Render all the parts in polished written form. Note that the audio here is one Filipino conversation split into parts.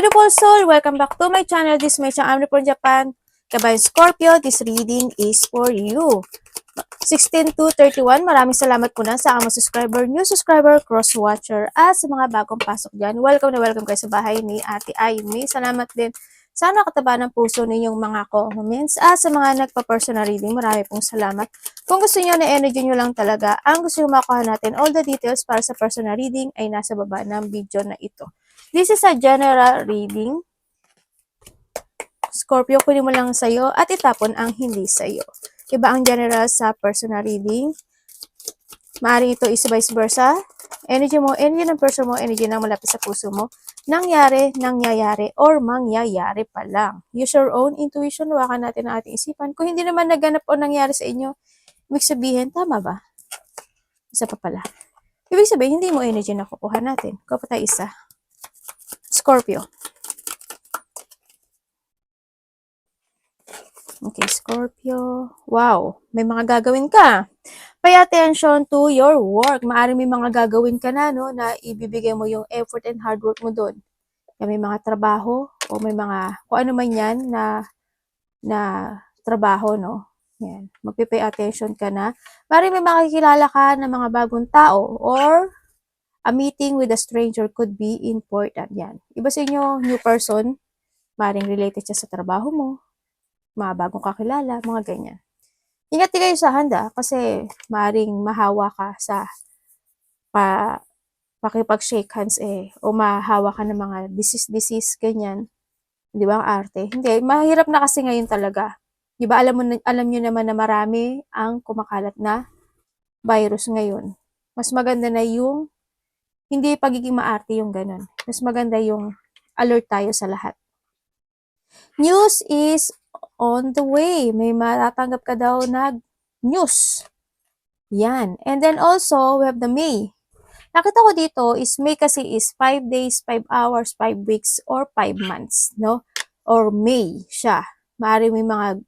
beautiful soul, welcome back to my channel. This is my channel, I'm from Japan. Kabayan Scorpio, this reading is for you. 16 to 31, maraming salamat po na sa among subscriber, new subscriber, cross-watcher, at sa mga bagong pasok dyan. Welcome na welcome kayo sa bahay ni Ate Aimee. Salamat din. Sana kataba ng puso ninyong mga comments. At sa mga nagpa-personal reading, marami pong salamat. Kung gusto niyo na energy nyo lang talaga, ang gusto nyo makuha natin, all the details para sa personal reading ay nasa baba ng video na ito. This is a general reading. Scorpio, kunin mo lang sa'yo at itapon ang hindi sa'yo. Iba ang general sa personal reading. Maaaring ito is vice versa. Energy mo, energy ng person mo, energy ng malapit sa puso mo. Nangyari, nangyayari, or mangyayari pa lang. Use your own intuition. Hawakan natin ang ating isipan. Kung hindi naman naganap o nangyari sa inyo, ibig sabihin, tama ba? Isa pa pala. Ibig sabihin, hindi mo energy na kukuha natin. Kuha pa tayo isa. Scorpio. Okay, Scorpio. Wow, may mga gagawin ka. Pay attention to your work. Maaring may mga gagawin ka na, no, na ibibigay mo yung effort and hard work mo doon. May mga trabaho o may mga, kung ano man yan na trabaho, no. Yan, magpipay attention ka na. Maaring may makikilala ka ng mga bagong tao or a meeting with a stranger could be important. Yan. Iba sa inyo, new person, maring related siya sa trabaho mo, mga bagong kakilala, mga ganyan. Ingat din kayo sa handa kasi maring mahawa ka sa pakipag-shake hands o mahawa ka ng mga disease, ganyan. Di ba ang arte? Hindi, mahirap na kasi ngayon talaga. Di ba alam nyo naman na marami ang kumakalat na virus ngayon. Mas maganda na yung hindi pagiging maarte yung ganun. Mas maganda yung alert tayo sa lahat. News is on the way. May matatanggap ka daw na news. Yan. And then also, we have the May. Nakita ko dito is May kasi is 5 days, 5 hours, 5 weeks, or 5 months, no? Or May siya. Maaari may mga,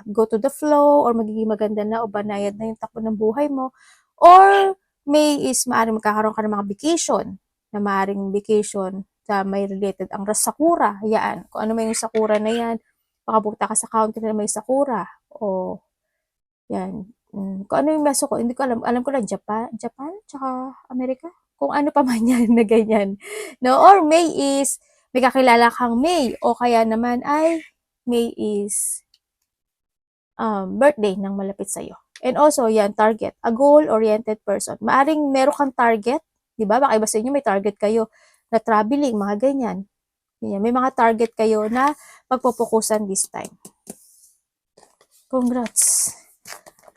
go to the flow, or magiging maganda na, o banayad na yung takbo ng buhay mo. Or May is maaaring magkakaroon ka ng mga vacation, na maaaring vacation sa may related ang sakura, yan. Kung ano may yung sakura na yan, makapunta ka sa country na may sakura, o yan. Kung ano yung maso ko, hindi ko alam. Alam ko lang Japan, tsaka Amerika. Kung ano pa man yan na ganyan. No? Or May is, may kakilala kang May, o kaya naman ay May is birthday ng malapit sa'yo. And also, yan, target. A goal-oriented person. Maaring meron kang target, di ba? Baka iba sa inyo may target kayo na traveling, mga ganyan. Yan, may mga target kayo na pagpupukusan this time. Congrats.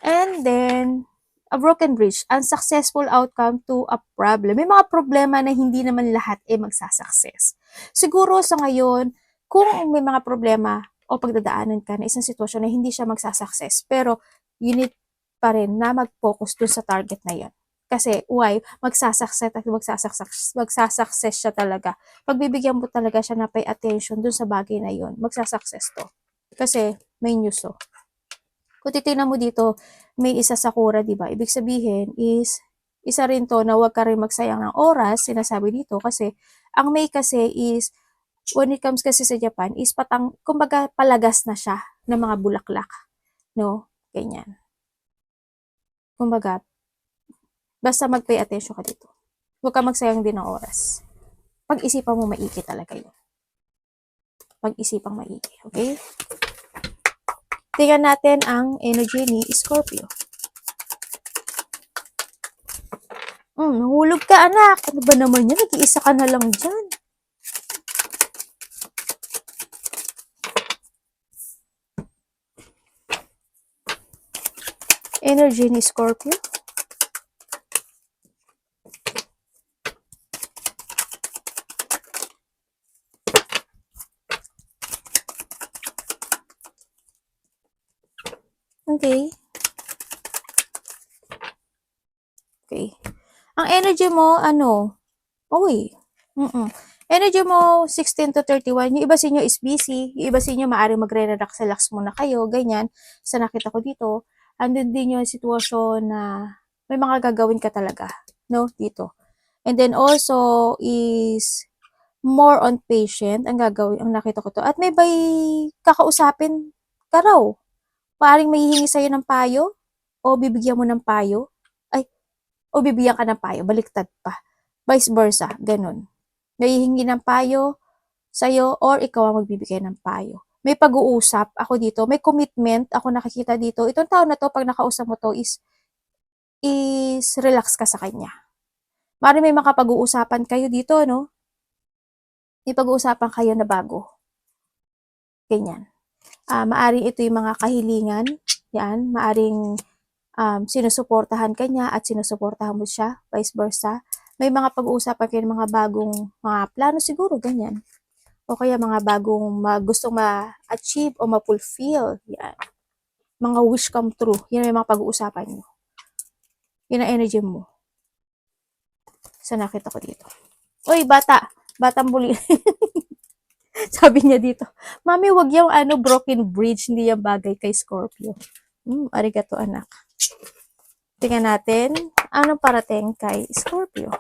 And then, a broken bridge, unsuccessful outcome to a problem. May mga problema na hindi naman lahat magsasucess. Siguro sa ngayon, kung may mga problema o pagdadaanan ka na isang sitwasyon na hindi siya magsasucess, pero you need pa rin na mag-focus dun sa target na yan. Kasi, why? Magsasucess at magsasucess siya talaga. Pagbibigyan mo talaga siya na pay attention dun sa bagay na yon, magsasucess to. Kasi, may news to. Kung titignan mo dito, may isa sakura, di ba? Ibig sabihin is, isa rin to na huwag ka rin magsayang ng oras, sinasabi dito, kasi, ang May kasi is, when it comes kasi sa Japan, is kumbaga palagas na siya ng mga bulaklak. No? Ganyan. Kumbaga, basta mag-pay attention ka dito. Huwag ka magsayang din ng oras. Pag-isipan mo maigi talaga yun. Pag-isipang maigi. Okay? Tingnan natin ang energy ni Scorpio. Nahulog ka, anak. Ano ba naman yan? Nag-iisa ka na lang dyan. Energy ni Scorpio. Okay. Okay. Ang energy mo, energy mo, 16 to 31. Yung iba sa inyo is busy. Yung iba sa inyo, maaaring magre-relax muna kayo. Ganyan. Sa nakita ko dito, andun din yung sitwasyon na may mga gagawin ka talaga. No? Dito. And then also is, more on patient ang gagawin, ang nakita ko to. At may kakausapin ka raw. Maaaring may hihingi sa'yo ng payo o bibigyan mo ng payo. Ay, o bibigyan ka ng payo. Baliktad pa. Vice versa. Ganun. May hihingi ng payo sa'yo or ikaw ang magbibigay ng payo. May pag-uusap ako dito. May commitment ako nakikita dito. Itong tao na to, pag nakausap mo to is relax ka sa kanya. Maaaring may makapag-uusapan kayo dito, no? May pag-uusapan kayo na bago. Ganyan. Maaring ito yung mga kahilingan. Yan. Maaring sinusuportahan ka niya at sinusuportahan mo siya. Vice versa. May mga pag-uusapan kayo ng mga bagong mga plano siguro. Ganyan. O kaya mga bagong gustong ma-achieve o ma-fulfill. Yan. Mga wish come true. Yan yung mga pag-uusapan nyo. Yan ang energy mo. So, nakita ko dito. Uy, bata! Batang buli. Sabi niya dito, Mami, wag yung broken bridge. Hindi yung bagay kay Scorpio. Arigato, anak. Tingnan natin, anong parating kay Scorpio?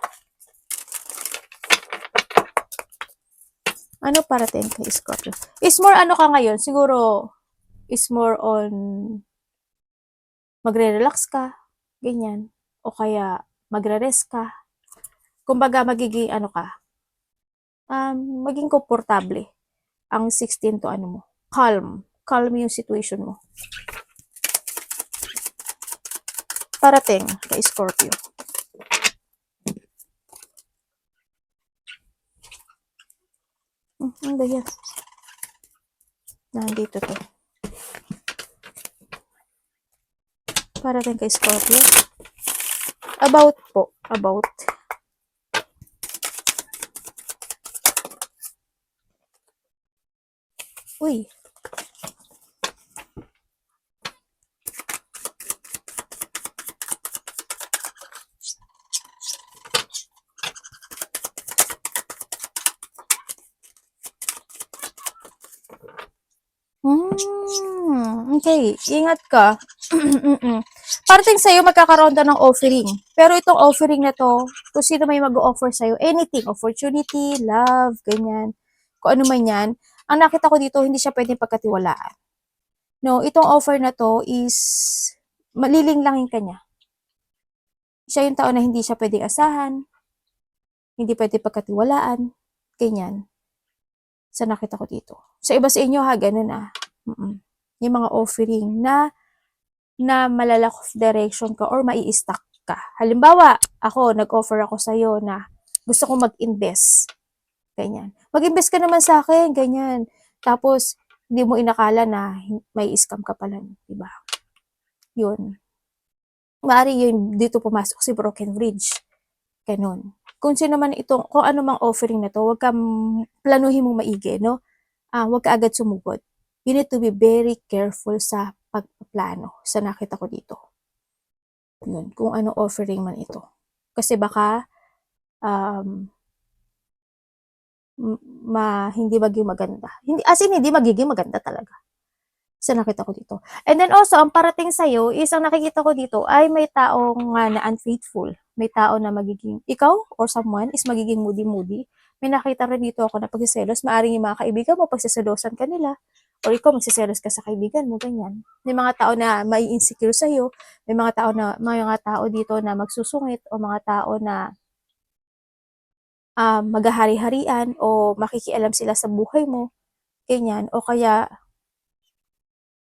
Ano parating kay Scorpio? Is more ka ngayon? Siguro, is more on magre-relax ka, ganyan. O kaya, magre-rest ka. Kumbaga, magiging ka, maging komportable. Ang 16 to mo, calm. Calm yung situation mo. Parating kay Scorpio. Ano yan? Nandito to. Parating kay Scorpio. About po. About. Uy. Okay, ingat ka. Parating sa'yo, magkakaroon daw ng offering. Pero itong offering na to, kung sino may mag-offer sa'yo, anything, opportunity, love, ganyan, kung ano man yan, ang nakita ko dito, hindi siya pwedeng pagkatiwalaan. No, itong offer na to is, malilinglangin ka niya. Siya yung tao na hindi siya pwedeng asahan, hindi pwedeng pagkatiwalaan, ganyan. Sa nakita ko dito. Sa iba sa inyo ha, ganun yung mga offering na malalack of direction ka or mai-stuck ka. Halimbawa, ako, nag-offer ako sa'yo na gusto kong mag-invest. Ganyan. Mag-invest ka naman sa akin, ganyan. Tapos, hindi mo inakala na may scam ka pala, diba? Yun. Maari yun, dito pumasok si Broken Bridge. Ganun. Kung sino man itong, kung ano mang offering na to, huwag kang planuhin mong maigi, no? Huwag ka agad sumugod. You need to be very careful sa pagpaplano sa nakita ko dito. Yun, kung ano offering man ito. Kasi baka hindi magiging maganda. Hindi magiging maganda talaga. Sa nakita ko dito. And then also, ang parating sa'yo, isang nakikita ko dito ay may taong na unfaithful. May tao na magiging, ikaw or someone is magiging moody-moody. May nakita rin dito ako na pagsiselos. Maaring yung mga kaibigan mo, pagsiselosan ka nila. Or ikaw, magsiselos ka sa kaibigan mo, ganyan. May mga tao na may insecure sa'yo. May mga tao dito na magsusungit o mga tao na maghahari-harian o makikialam sila sa buhay mo. Ganyan. O kaya,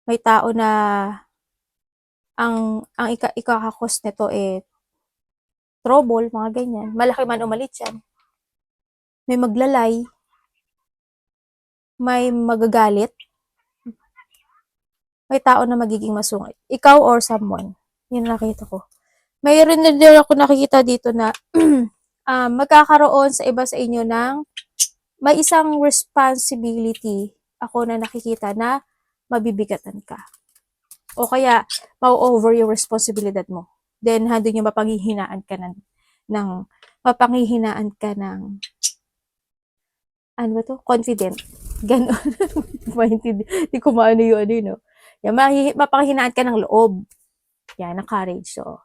may tao na ang ikakakos nito trouble, mga ganyan. Malaki man o maliit yan. May maglalay. May magagalit. May tao na magiging masungit. Ikaw or someone. Yun nakita ko. Mayroon din ako nakikita dito na magkakaroon sa iba sa inyo ng may isang responsibility ako na nakikita na mabibigatan ka. O kaya, ma-over yung responsibilidad mo. Then, handun yung mapanghihinaan ka ano ba to? Confident. Ganon. Hindi ko maano yun, no? Yan, mapanghinaan ka ng loob. Yan, ng courage. So,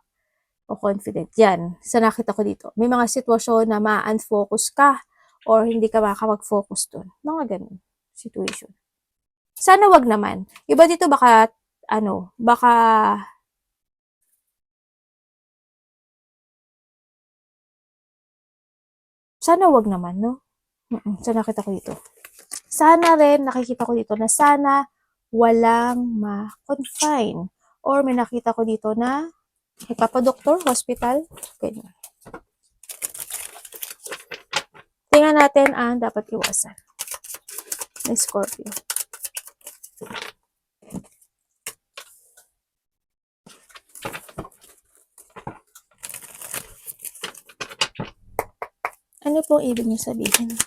o confident. Yan, sa nakita ko dito. May mga sitwasyon na ma-unfocus ka or hindi ka makakapag-focus dun. Mga ganun situation. Sana wag naman. Iba dito baka, baka sana wag naman, no? Sana nakita ko dito. Sana rin, nakikita ko dito na sana walang ma-confine. Or may nakita ko dito na nagpapadoktor, hospital, ganyan. Tingnan natin ang dapat iwasan. May Scorpio. Ano pong ibig niyo sabihin?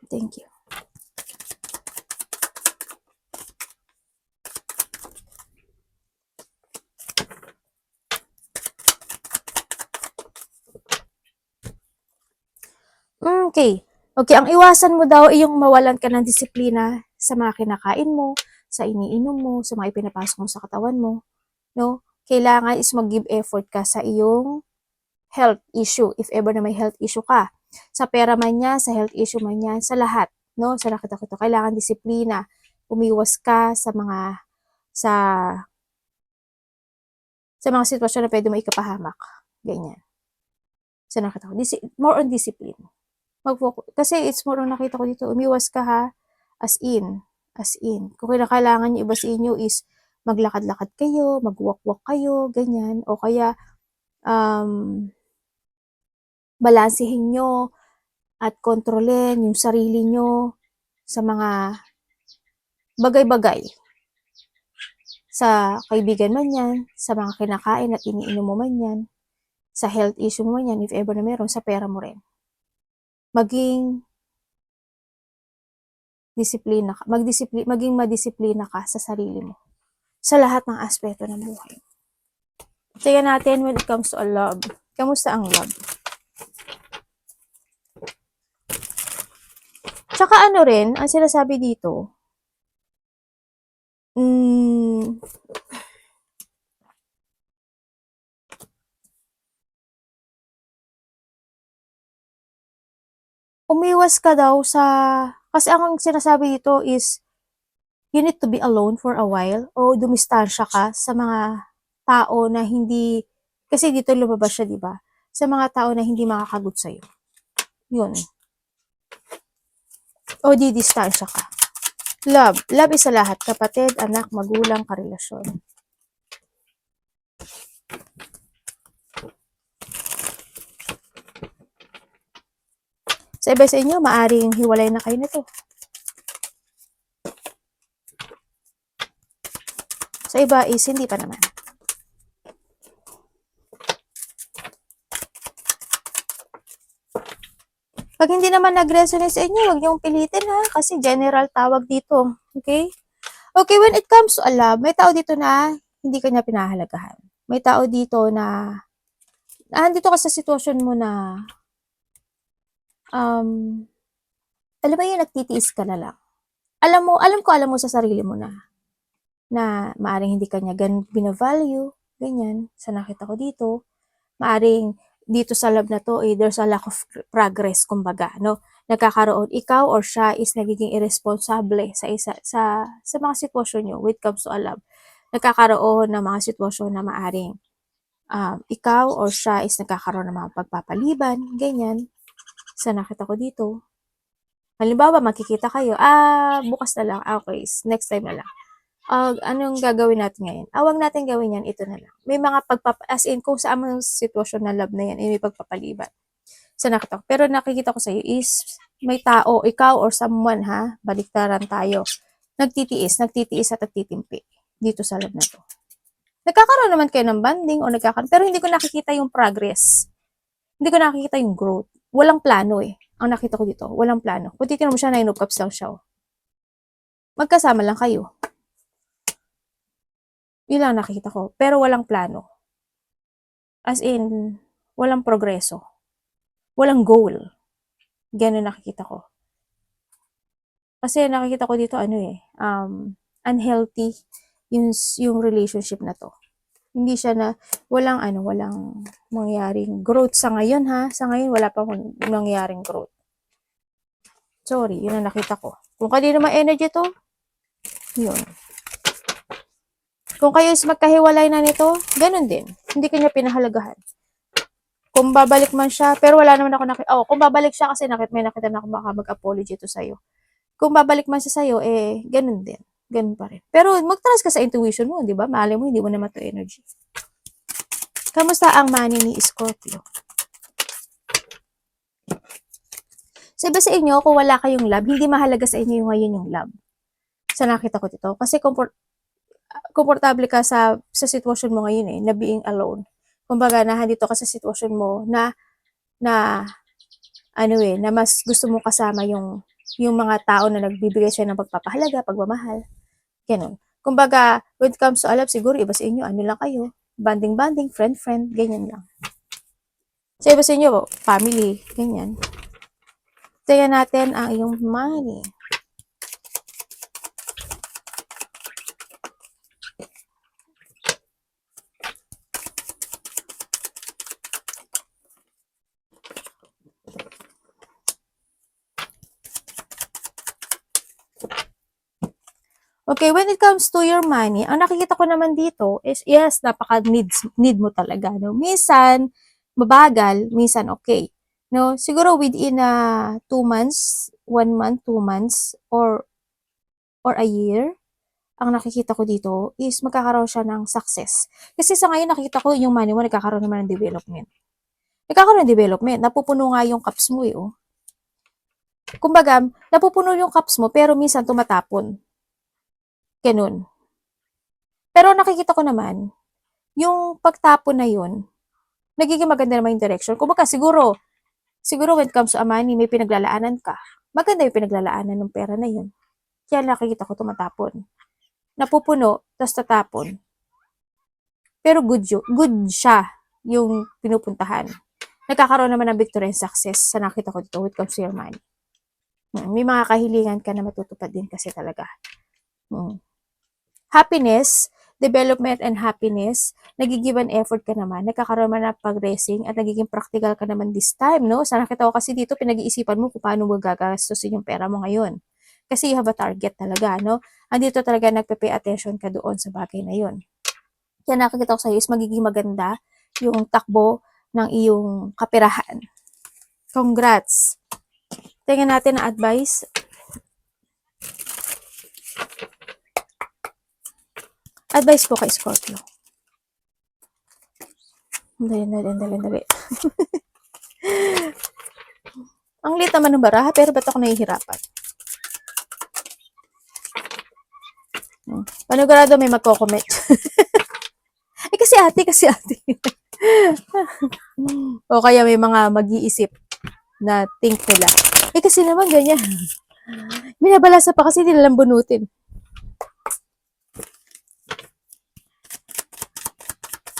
Thank you. Okay. Okay, ang iwasan mo daw ay yung mawalan ka ng disiplina sa mga kinakain mo, sa iniinom mo, sa mga ipinapasok mo sa katawan mo, no? Kailangan is mag-give effort ka sa iyong health issue, if ever na may health issue ka. Sa pera man yan, sa health issue man yan, sa lahat, no? Sa nakita ko to, kailangan disiplina. Umiwas ka sa sa mga sitwasyon na pwede mo ikapahamak. Ganyan. Sa nakita ko, more on discipline. Kasi it's more on nakita ko dito, umiwas ka ha, as in. Kung kailangan niyo iba sa inyo is maglakad-lakad kayo, mag-walk-walk kayo, ganyan. O kaya, balansehin nyo at kontrolin yung sarili nyo sa mga bagay-bagay. Sa kaibigan man yan, sa mga kinakain at iniinom mo man yan, sa health issue mo man yan, if ever na meron, sa pera mo rin. Maging madisiplina ka sa sarili mo. Sa lahat ng aspeto ng buhay. Tingnan natin when it comes to a love. Kamusta ang love? Tsaka ano rin, ang sinasabi dito, umiwas ka daw kasi ang sinasabi dito is, you need to be alone for a while, o dumistansya ka sa mga tao na hindi, kasi dito lumabas siya, diba? Sa mga tao na hindi makakagut sa'yo. Yun. O didistansya ka. Love is sa lahat. Kapatid, anak, magulang, karelasyon. Sa iba sa inyo, maaring hiwalay na kayo nito. Sa iba is hindi pa naman. Pag hindi naman nag-resonate sa inyo, huwag niyong pilitin ha, kasi general tawag dito. Okay? Okay, when it comes to a love, may tao dito na hindi kanya pinahalagahan. May tao dito na andito ka sa sitwasyon mo na alam mo yun, nagtitiis ka na lang. Alam mo sa sarili mo na maaring hindi kanya binavalue, ganyan, sa nakita ko dito. Maaring dito sa love na to, there's a lack of progress, kumbaga, no? Nagkakaroon, ikaw or siya is nagiging irresponsible sa mga sitwasyon nyo when it comes to a love. Nagkakaroon ng mga sitwasyon na maaring ikaw or siya is nagkakaroon ng mga pagpapaliban, ganyan, sa nakita ko dito. Halimbawa, makikita kayo, bukas na lang, okay, next time na lang. Anong gagawin natin ngayon? Wag natin gawin yan, ito na lang. May mga as in, kung saan mo sitwasyon na love na yan, may pagpapaliban. So, nakita ko. Pero nakikita ko sa'yo is, may tao, ikaw or someone ha, baliktaran tayo, nagtitiis at nagtitimpi dito sa love na to. Nagkakaroon naman kayo ng banding o pero hindi ko nakikita yung progress. Hindi ko nakikita yung growth. Walang plano eh. Ang nakita ko dito, walang plano. Kung titignan mo siya, 9 of cups lang siya. Magkasama lang kayo. Yun lang nakikita ko. Pero walang plano. As in, walang progreso. Walang goal. Ganun nakikita ko. Kasi nakikita ko dito, unhealthy yung relationship na to. Hindi siya na, walang mangyaring growth sa ngayon ha. Sa ngayon, wala pa mangyaring growth. Sorry, yun ang nakita ko. Kung kanino ma-energy to, yun. Kung kayo is magkahiwalay na nito, ganun din. Hindi kanya pinahalagahan. Kung babalik man siya, pero wala naman ako nakita. Oh, kung babalik siya kasi may nakita na ako baka mag-apology to sa'yo. Kung babalik man siya sa'yo, ganun din. Ganun pa rin. Pero mag-trust ka sa intuition mo, di ba? Malay mo, hindi mo naman to energy. Kamusta ang money ni Scorpio? Sabi sa inyo, kung wala kayong love, hindi mahalaga sa inyo ngayon yung love. Sa nakita ko dito. Kasi komportable ka sa sitwasyon mo ngayon na being alone. Kumbaga, nandito ka sa sitwasyon mo na mas gusto mo kasama yung mga tao na nagbibigay siya ng pagpapahalaga, pagmamahal. Ganun. Kumbaga, when it comes to love, siguro iba sa inyo, lang kayo, banding, friend, ganyan lang. So, iba sa inyo, family, ganyan. Tingnan natin ang iyong money. Okay, when it comes to your money, ang nakikita ko naman dito is, yes, need mo talaga, no? Minsan, mabagal, minsan okay. No? Siguro within 2 months, 1 month, 2 months, or a year, ang nakikita ko dito is magkakaroon siya ng success. Kasi sa ngayon, nakikita ko yung money mo, nagkakaroon naman ng development. Nagkakaroon ng development. Napupuno nga yung cups mo oh. Kumbaga, napupuno yung cups mo, pero minsan tumatapon. Ganun. Pero nakikita ko naman, yung pagtapon na yun, nagiging maganda naman yung direction. Kumbaga, siguro when it comes to money, may pinaglalaanan ka. Maganda yung pinaglalaanan ng pera na yun. Kaya nakikita ko tumatapon. Napupuno, tapos tatapon. Pero good siya yung pinupuntahan. Nagkakaroon naman ng victory and success sa nakita ko dito when it comes to your money. May mga kahilingan ka na matutupad din kasi talaga. Happiness, development and happiness, nagigiven effort ka naman, nagkakaroon naman ng progressing at nagiging practical ka naman this time, no? Sa nakita ko kasi dito, pinag-iisipan mo kung paano mo gagastusin yung pera mo ngayon. Kasi you have a target talaga, no? Andito talaga nagpe-pay attention ka doon sa bagay na yun. Kaya nakikita ko sa iyo is magiging maganda yung takbo ng iyong kaperahan. Congrats! Tingnan natin ang advice. Advice po kay Scorpio. Dali. Ang lit naman ng baraha, pero ba't ako nahihirapan? Panigurado may magko-comment. Kasi ate. O kaya may mga mag-iisip na think nila. Kasi naman ganyan. Minabalasa pa kasi nilalang bunutin.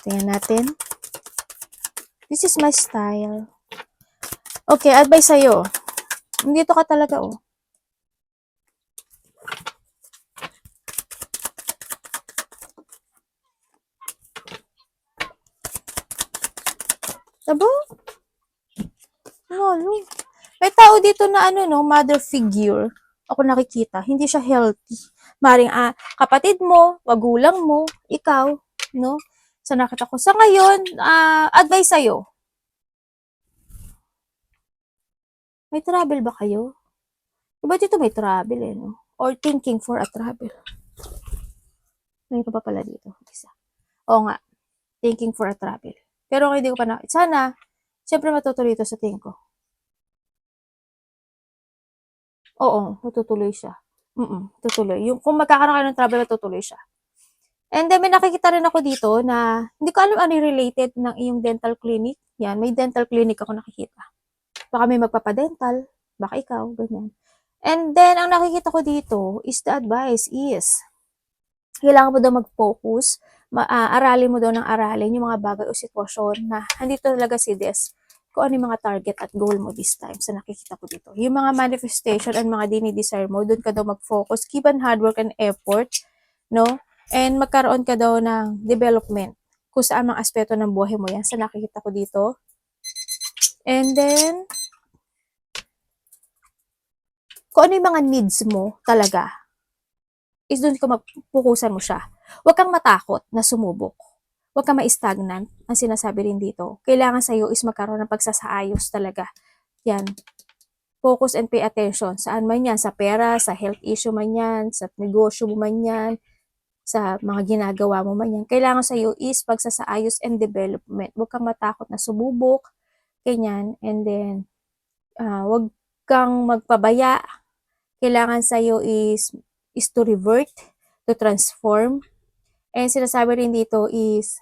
Tingnan natin. This is my style. Okay, advice sa'yo. Dito ka talaga, oh. Aba? May tao dito na mother figure. Ako nakikita, hindi siya healthy. Maring kapatid mo, magulang mo, ikaw, no? So nakita ko. Sa ngayon, advice sa'yo. May travel ba kayo? Diba dito may travel no? Or thinking for a travel. May pa pala dito. Isa. Oo nga. Thinking for a travel. Pero hindi ko pa na. Sana, siyempre matutuloy ito sa tingin ko. Oo, matutuloy siya. Tutuloy. Kung magkakaroon kayo ng travel, matutuloy siya. And then, may nakikita rin ako dito na, hindi ko alam ano related ng iyong dental clinic. Yan, may dental clinic ako nakikita. Baka may magpapadental, baka ikaw, ganyan. And then, ang nakikita ko dito is the advice is, kailangan mo daw mag-focus, aralin mo daw ng aralin yung mga bagay o sitwasyon na andito talaga si Des kung ano yung mga target at goal mo this time sa nakikita ko dito. Yung mga manifestation and mga dinidesire mo, doon ka daw mag-focus, keep on hard work and effort, no? And magkaroon ka daw ng development. kung saan mga aspeto ng buhay mo yan sa nakikita ko dito. And then, kung ano yung mga needs mo talaga, is doon ko magpukusan mo siya. Huwag kang matakot na sumubok. Huwag kang ma-stagnant. Ang sinasabi rin dito, kailangan sa'yo is magkaroon ng pagsasaayos talaga. Yan. Focus and pay attention. Saan man yan? Sa pera, sa health issue man yan, sa negosyo mo man yan, sa mga ginagawa mo man yan. Kailangan sa'yo is pagsasaayos and development. Huwag kang matakot na sumubok. Ganyan. And then, huwag kang magpabaya. Kailangan sa'yo is to revert, to transform. And sinasabi rin dito is,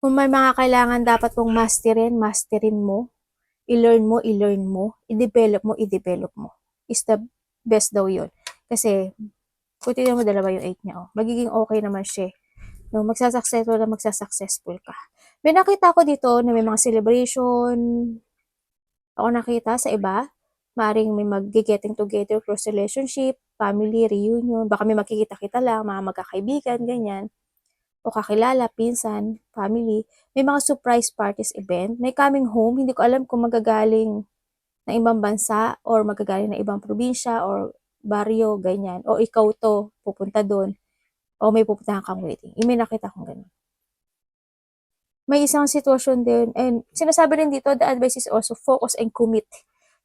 kung may mga kailangan dapat mong masterin mo, i-learn mo, i-develop mo. Is the best daw yun. Kasi, kung tignan mo dalawa yung 8 niya, magiging okay naman siya. No, magsasuccessful ka. May nakita ko dito na may mga celebration, ako nakita sa iba, maaaring may mag-getting together, close relationship, family, reunion, baka may makikita-kita lang, mga magkakaibigan, ganyan, o kakilala, pinsan, family, may mga surprise parties event, may coming home, hindi ko alam kung magagaling ng ibang bansa, or magagaling ng ibang probinsya, or baryo, ganyan, o ikaw to, pupunta doon, o may pupuntahan kang wedding. May nakita kong ganun. May isang sitwasyon din, and sinasabi rin dito, the advice is also focus and commit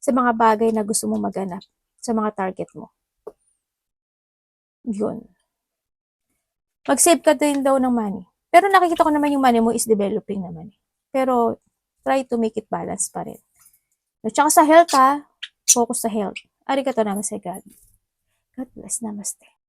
sa mga bagay na gusto mong maganap, sa mga target mo. Yun. Mag-save ka din daw ng money. Pero nakikita ko naman yung money mo is developing naman. Pero try to make it balance pa rin. At saka sa health focus sa health. Arigato namaste, God. God bless, namaste.